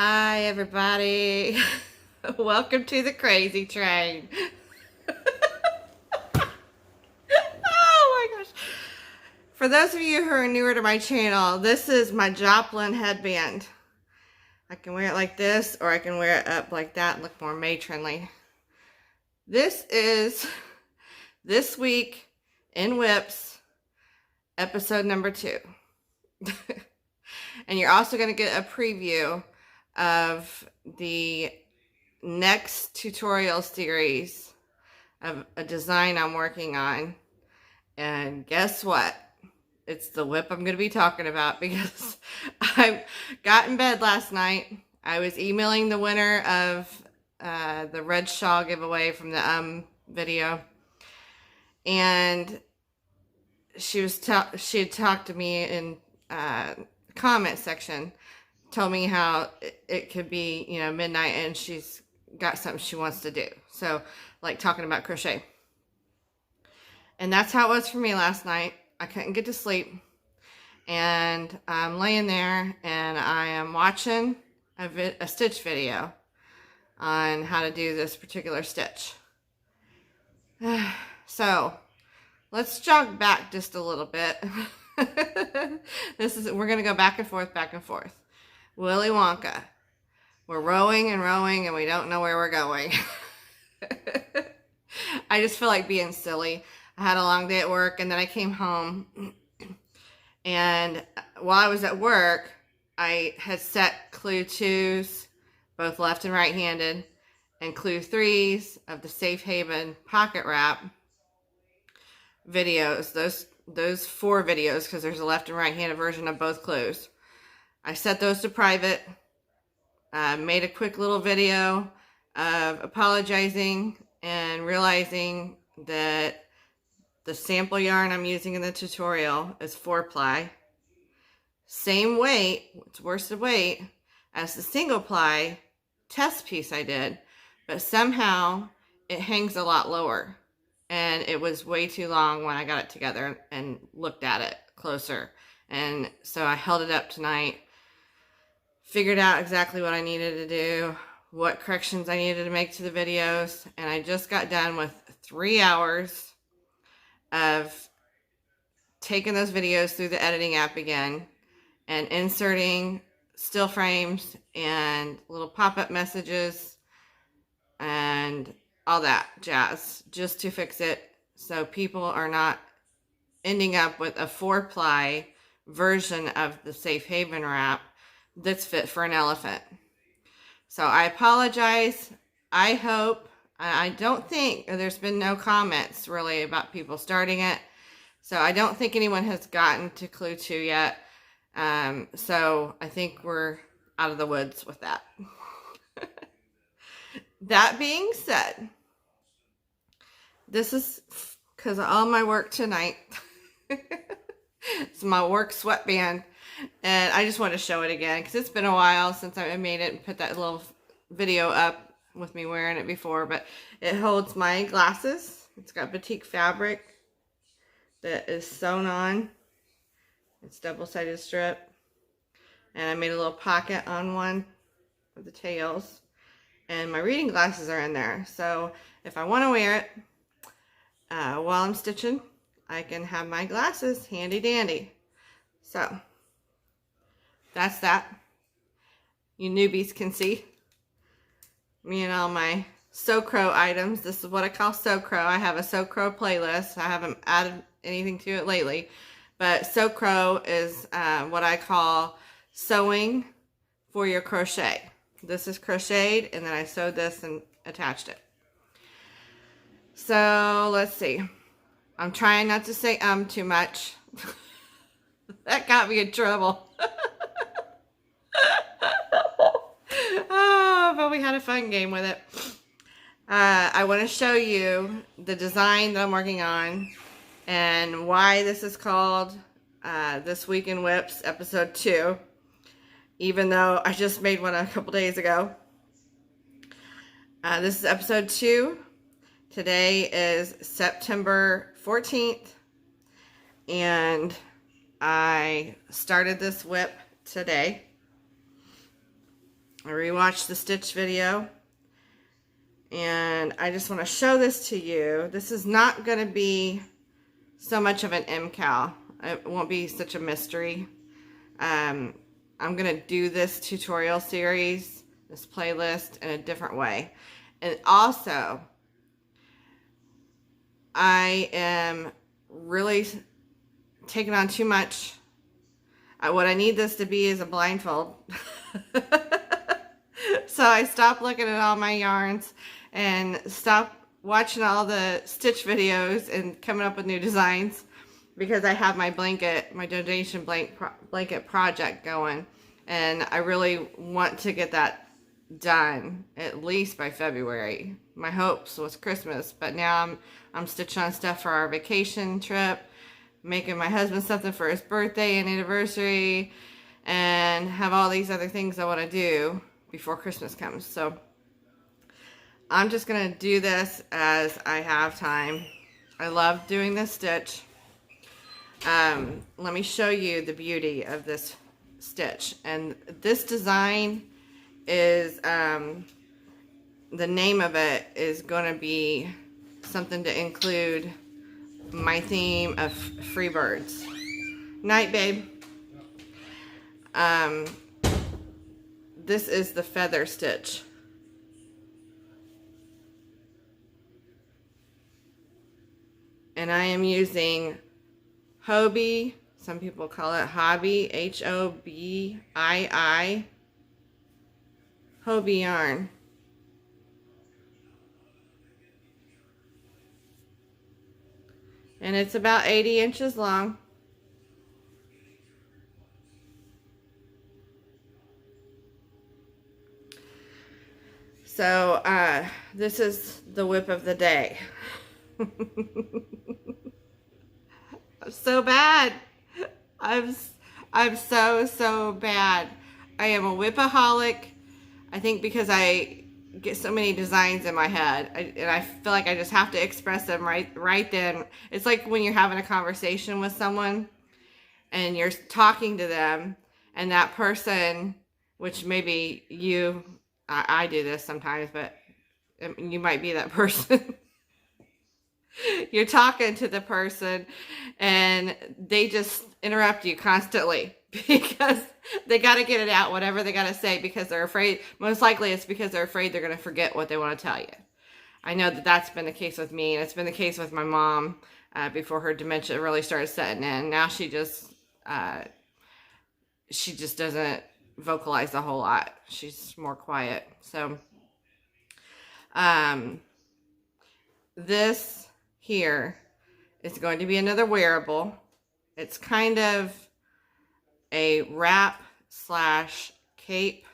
Hi, everybody. Welcome to the crazy train. Oh my gosh. For those of you who are newer to my channel, this is my Joplin headband. I can wear it like this, or I can wear it up like that and look more matronly. This is This Week in WIPs, episode number 2. And you're also going to get a preview of the next tutorial series of a design I'm working on. And guess what? It's the WIP I'm going to be talking about, because I got in bed last night. I was emailing the winner of the red shawl giveaway from the video, and she had talked to me in comment section, told me how it could be, midnight, and she's got something she wants to do. So, like talking about crochet. And that's how it was for me last night. I couldn't get to sleep. And I'm laying there and I am watching a stitch video on how to do this particular stitch. So, let's jog back just a little bit. We're going to go back and forth, back and forth. Willy Wonka. We're rowing and rowing and we don't know where we're going. I just feel like being silly. I had a long day at work, and then I came home, and while I was at work, I had set clue 2s, both left and right handed, and clue 3s of the Safe Haven pocket wrap videos, those 4 videos, because there's a left and right handed version of both clues. I set those to private, made a quick little video of apologizing and realizing that the sample yarn I'm using in the tutorial is 4-ply. Same weight, it's worsted weight, as the single ply test piece I did, but somehow it hangs a lot lower. And it was way too long when I got it together and looked at it closer. And so I held it up tonight, figured out exactly what I needed to do, what corrections I needed to make to the videos, and I just got done with 3 hours of taking those videos through the editing app again and inserting still frames and little pop-up messages and all that jazz, just to fix it so people are not ending up with a 4-ply version of the Safe Haven wrap that's fit for an elephant. So I apologize. I hope, I don't think, there's been no comments really about people starting it, so I don't think anyone has gotten to clue 2 yet. So I think we're out of the woods with that. That being said, this is because of all my work tonight. It's my work sweatband, and I just want to show it again because it's been a while since I made it and put that little video up with me wearing it before. But it holds my glasses. It's got batik fabric that is sewn on. It's double-sided strip, and I made a little pocket on one of the tails, and my reading glasses are in there. So if I want to wear it while I'm stitching, I can have my glasses handy dandy. So that's that. You newbies can see me and all my Sew Crow items. This is what I call Sew Crow. I have a Sew Crow playlist. I haven't added anything to it lately, but Sew Crow is what I call sewing for your crochet. This is crocheted, and then I sewed this and attached it. So let's see. I'm trying not to say too much. That got me in trouble. Oh, but we had a fun game with it. I want to show you the design that I'm working on and why this is called This Week in WIPs Episode 2, even though I just made one a couple days ago. This is Episode 2. Today is September 14th, and I started this WIP today. I rewatched the stitch video, and I just want to show this to you. This is not going to be so much of an MCal. It won't be such a mystery. I'm going to do this tutorial series, this playlist, in a different way. And also, I am really taking on too much. What I need this to be is a blindfold. So I stopped looking at all my yarns and stopped watching all the stitch videos and coming up with new designs, because I have my donation blanket project going, and I really want to get that done at least by February. My hopes was Christmas, but now I'm stitching on stuff for our vacation trip, making my husband something for his birthday and anniversary, and have all these other things I want to do before Christmas comes. So I'm just going to do this as I have time. I love doing this stitch. Let me show you the beauty of this stitch. And this design is, the name of it is going to be something to include my theme of free birds. Night, babe. This is the feather stitch. And I am using Hobbii, some people call it Hobbii, Hobbii, Hobbii yarn. And it's about 80 inches long. So, this is the WIP of the day. I'm so bad. I'm so bad. I am a WIPaholic. I think because I get so many designs in my head, and I feel like I just have to express them right then. It's like when you're having a conversation with someone and you're talking to them, and that person, which maybe you, I do this sometimes, but you might be that person. You're talking to the person and they just interrupt you constantly because they got to get it out, whatever they got to say, because they're afraid. Most likely it's because they're afraid they're going to forget what they want to tell you. I know that that's been the case with me, and it's been the case with my mom before her dementia really started setting in. Now she just doesn't vocalize a whole lot. She's more quiet. So this here is going to be another wearable. It's kind of a wrap slash cape.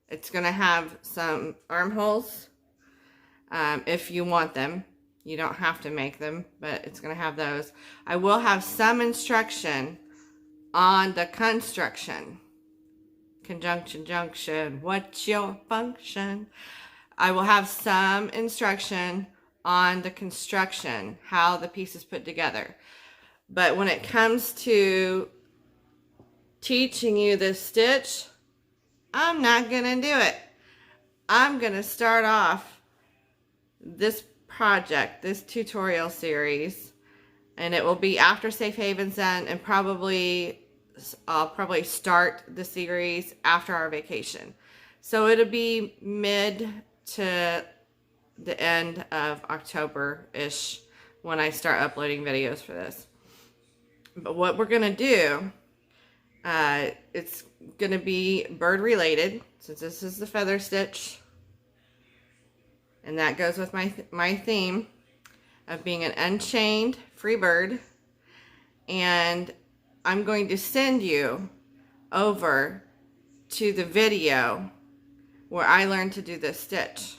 It's going to have some armholes if you want them. You don't have to make them, but it's going to have those. I will have some instruction on the construction. Conjunction, junction, what's your function? I will have some instruction on the construction, how the piece is put together. But when it comes to teaching you this stitch, I'm not going to do it. I'm going to start off this project, this tutorial series, and it will be after Safe Haven's done, and I'll probably start the series after our vacation. So it'll be mid to the end of October-ish when I start uploading videos for this. But what we're going to do, it's going to be bird related, since this is the feather stitch. And that goes with my theme of being an unchained free bird. And I'm going to send you over to the video where I learned to do this stitch.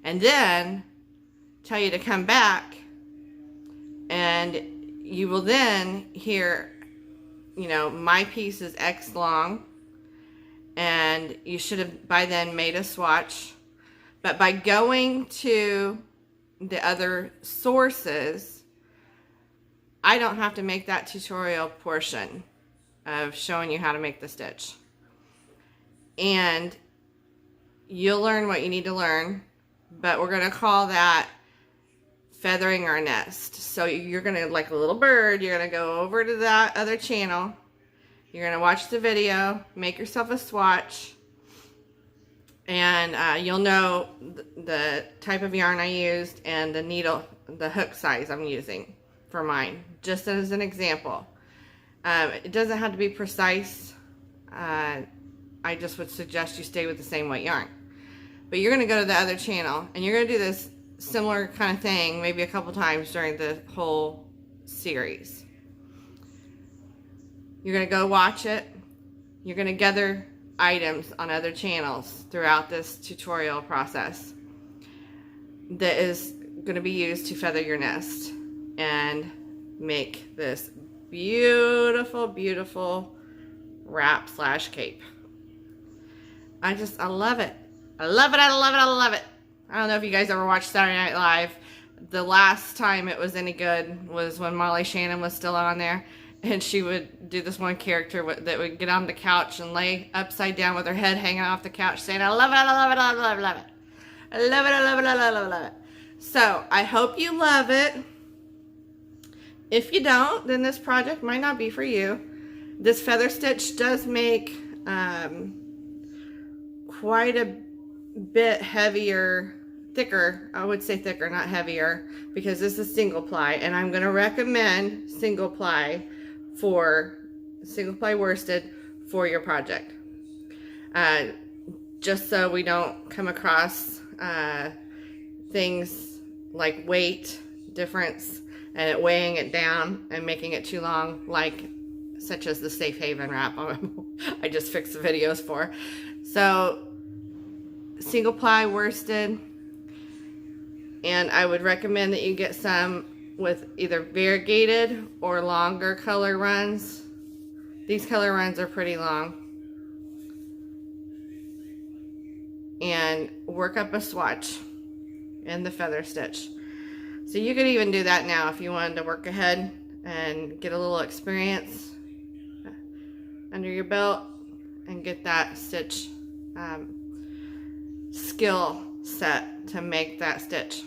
And then tell you to come back, and you will then hear, you know, my piece is X long, and you should have by then made a swatch. But by going to the other sources, I don't have to make that tutorial portion of showing you how to make the stitch. and you'll learn what you need to learn, but we're going to call that feathering our nest. So you're going to, like a little bird, you're going to go over to that other channel. You're going to watch the video, make yourself a swatch, and you'll know the type of yarn I used and the needle, the hook size I'm using for mine, just as an example. It doesn't have to be precise. I just would suggest you stay with the same weight yarn. But you're going to go to the other channel, and you're going to do this similar kind of thing maybe a couple times during the whole series. You're going to go watch it. You're going to gather items on other channels throughout this tutorial process that is going to be used to feather your nest and make this beautiful, beautiful wrap / cape. I love it. I love it. I love it. I love it. I don't know if you guys ever watched Saturday Night Live. The last time it was any good was when Molly Shannon was still on there, and she would do this one character that would get on the couch and lay upside down with her head hanging off the couch saying, I love it, I love it, I love it, I love it. I love it, I love it, I love it, I love it. So I hope you love it. If you don't, then this project might not be for you. This feather stitch does make quite a bit heavier, thicker. I would say thicker, not heavier, because this is single ply, and I'm going to recommend single ply worsted for your project. Just so we don't come across things like weight difference and it weighing it down and making it too long, like such as the Safe Haven wrap I just fixed the videos for. So single ply worsted, and I would recommend that you get some with either variegated or longer color runs. These color runs are pretty long. And work up a swatch in the feather stitch. So you could even do that now if you wanted to work ahead and get a little experience under your belt and get that stitch skill set to make that stitch.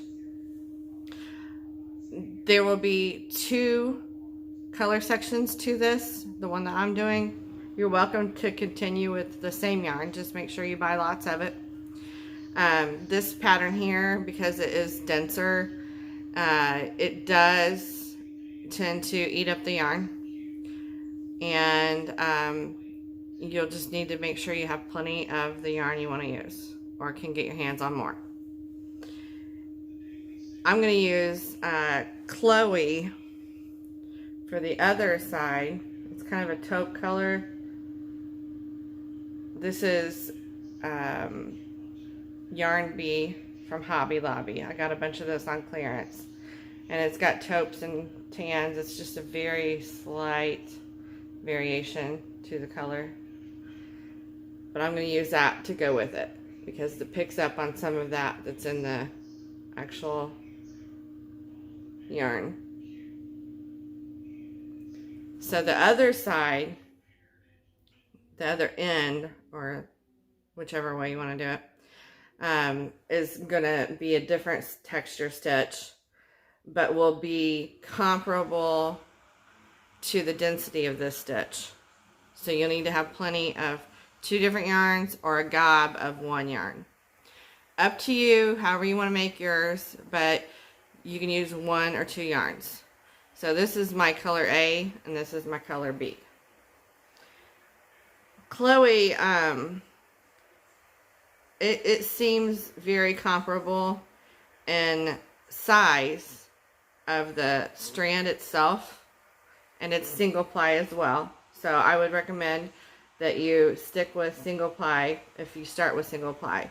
There will be 2 color sections to this, the one that I'm doing. You're welcome to continue with the same yarn, just make sure you buy lots of it. This pattern here, because it is denser, it does tend to eat up the yarn, and you'll just need to make sure you have plenty of the yarn you want to use, or can get your hands on more. I'm going to use Chloe for the other side. It's kind of a taupe color. This is Yarn Bee from Hobby Lobby. I got a bunch of this on clearance, and it's got taupes and tans. It's just a very slight variation to the color, but I'm going to use that to go with it because it picks up on some of that that's in the actual yarn. So the other side, the other end, or whichever way you want to do it, is going to be a different texture stitch, but will be comparable to the density of this stitch. So you'll need to have plenty of 2 different yarns or a gob of 1 yarn. Up to you, however you want to make yours, but you can use 1 or 2 yarns. So this is my color A, and this is my color B. Chloe, it seems very comparable in size of the strand itself, and it's single ply as well. So I would recommend that you stick with single ply if you start with single ply.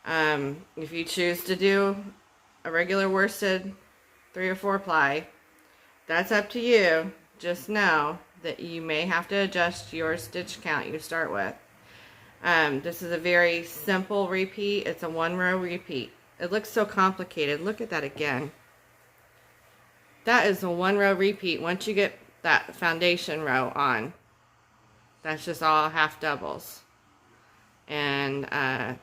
If you choose to do a regular worsted 3 or 4 ply, that's up to you. Just know that you may have to adjust your stitch count you start with. This is a very simple repeat. It's a 1-row repeat. It looks so complicated. Look at that again. That is a 1-row repeat once you get that foundation row on. That's just all half doubles. And I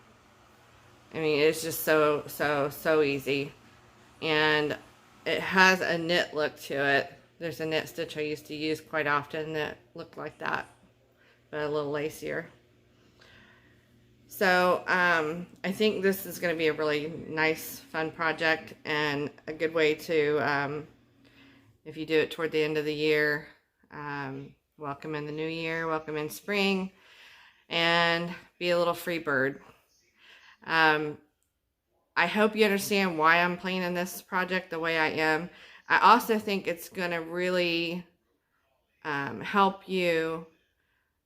mean, it's just so easy. And it has a knit look to it. There's a knit stitch I used to use quite often that looked like that, but a little lacier. So I think this is going to be a really nice, fun project, and a good way to, if you do it toward the end of the year, welcome in the new year, welcome in spring, and be a little free bird. I hope you understand why I'm planning this project the way I am. I also think it's going to really help you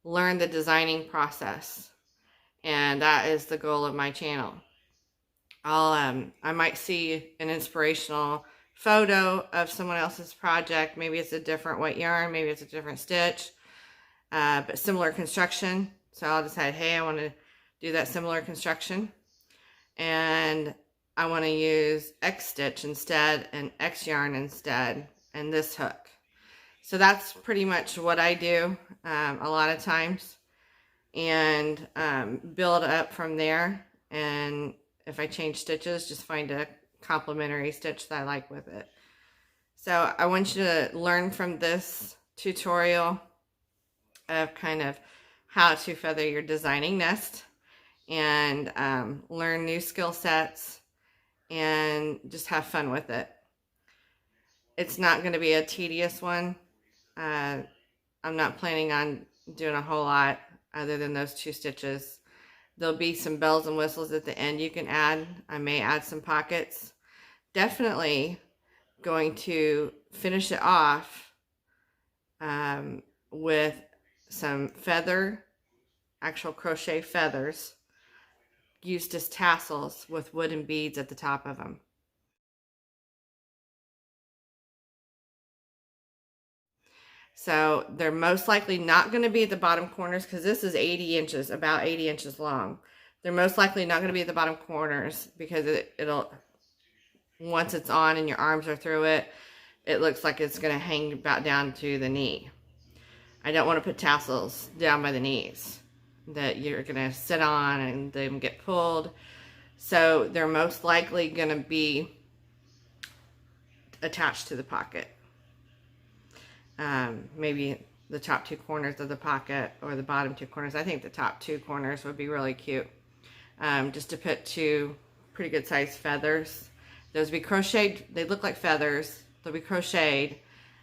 learn the designing process. And that is the goal of my channel. I might see an inspirational photo of someone else's project. Maybe it's a different white yarn, maybe it's a different stitch, but similar construction. So I'll decide, hey, I want to do that similar construction. And I want to use X stitch instead and X yarn instead and this hook. So that's pretty much what I do a lot of times, and build up from there. And if I change stitches, just find a complementary stitch that I like with it. So I want you to learn from this tutorial of kind of how to feather your designing nest, and learn new skill sets and just have fun with it. It's not going to be a tedious one. I'm not planning on doing a whole lot other than those 2 stitches. There'll be some bells and whistles at the end you can add. I may add some pockets. Definitely going to finish it off with some actual crochet feathers used as tassels with wooden beads at the top of them. So they're most likely not going to be at the bottom corners, because this is 80 inches, about 80 inches long. They're most likely not going to be at the bottom corners, because it'll, once it's on and your arms are through it, it looks like it's going to hang about down to the knee. I don't want to put tassels down by the knees that you're going to sit on and them get pulled. So they're most likely going to be attached to the pocket. Maybe the top 2 corners of the pocket or the bottom 2 corners. I think the top 2 corners would be really cute. Just to put 2 pretty good sized feathers. Those will be crocheted. They look like feathers. They'll be crocheted.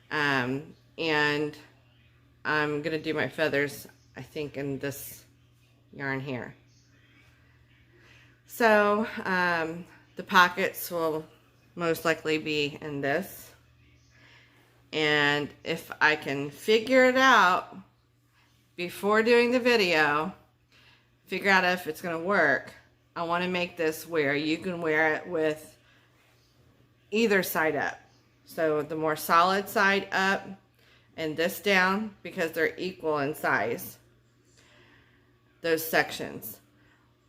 And I'm going to do my feathers, I think, in this yarn here. So the pockets will most likely be in this. And if I can figure it out before doing the video, figure out if it's going to work, I want to make this where you can wear it with either side up. So the more solid side up and this down, because they're equal in size, those sections.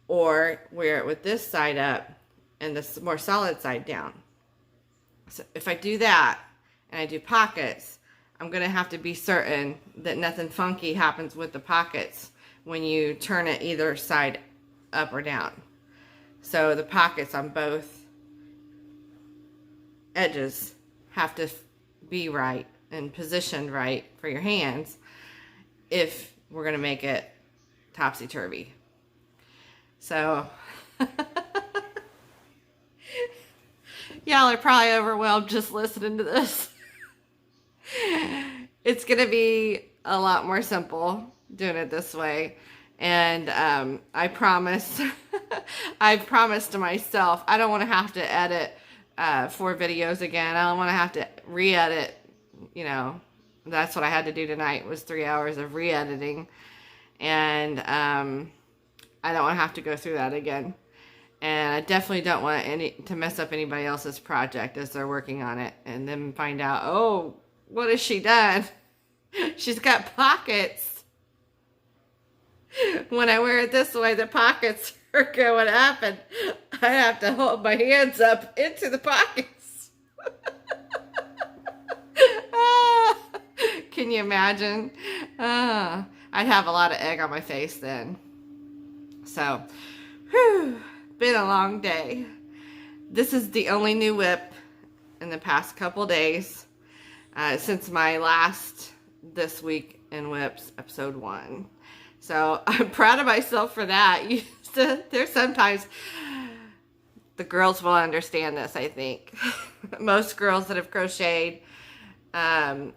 Or wear it with this side up and this more solid side down. So if I do that and I do pockets, I'm going to have to be certain that nothing funky happens with the pockets when you turn it either side up or down. So the pockets on both edges have to be right and positioned right for your hands if we're going to make it topsy-turvy. So y'all are probably overwhelmed just listening to this. It's going to be a lot more simple doing it this way. And I promise, I promised to myself, I don't want to have to edit 4 videos again. I don't want to have to re-edit, you know. That's what I had to do tonight, was 3 hours of re-editing. And I don't want to have to go through that again. And I definitely don't want to mess up anybody else's project as they're working on it and then find out, oh, what has she done? She's got pockets. When I wear it this way, the pockets are going up and I have to hold my hands up into the pockets. Can you imagine? I'd have a lot of egg on my face then. So, whew, been a long day. This is the only new WIP in the past couple days since my last This Week in WIPs episode 1. So I'm proud of myself for that. There's sometimes the girls will understand this, I think. Most girls that have crocheted that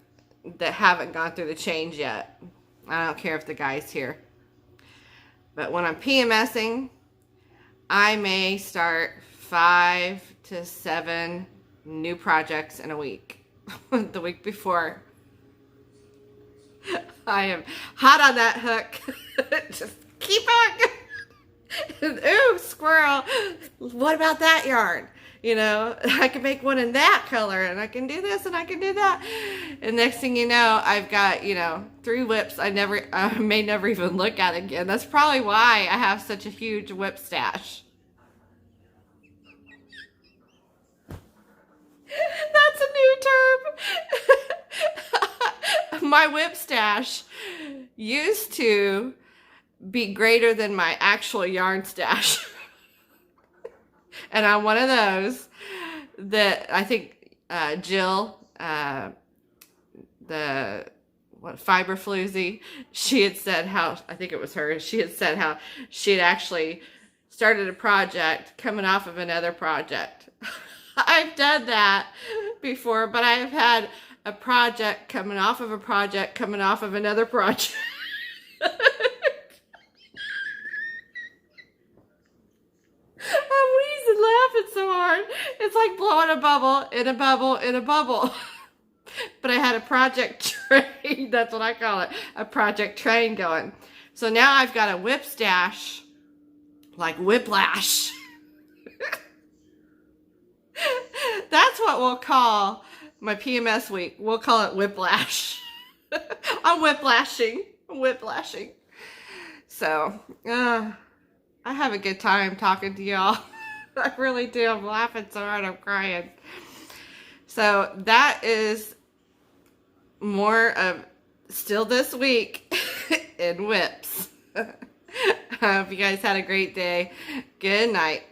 haven't gone through the change yet. I don't care if the guy's here. But when I'm PMSing, I may start 5 to 7 new projects in a week. The week before, I am hot on that hook. Just keep on. Ooh, squirrel. What about that yarn? You know, I can make one in that color, and I can do this, and I can do that. And next thing you know, I've got, 3 WIPs I may never even look at again. That's probably why I have such a huge WIP stash. That's a new term. My WIP stash used to be greater than my actual yarn stash. And I'm one of those that I think Jill, Fiber Floozy, she had said how, I think it was her, she had said how she had actually started a project coming off of another project. I've done that before, but I have had a project coming off of a project coming off of another project. I'm wheezing laughing so hard. It's like blowing a bubble in a bubble in a bubble. But I had a project train, that's what I call it, a project train going. So now I've got a WIP stash, like whiplash. That's what we'll call my PMS week. We'll call it whiplash. I'm whiplashing. So, I have a good time talking to y'all. I really do. I'm laughing so hard I'm crying. So that is more of still this week in WIPs. I hope you guys had a great day. Good night.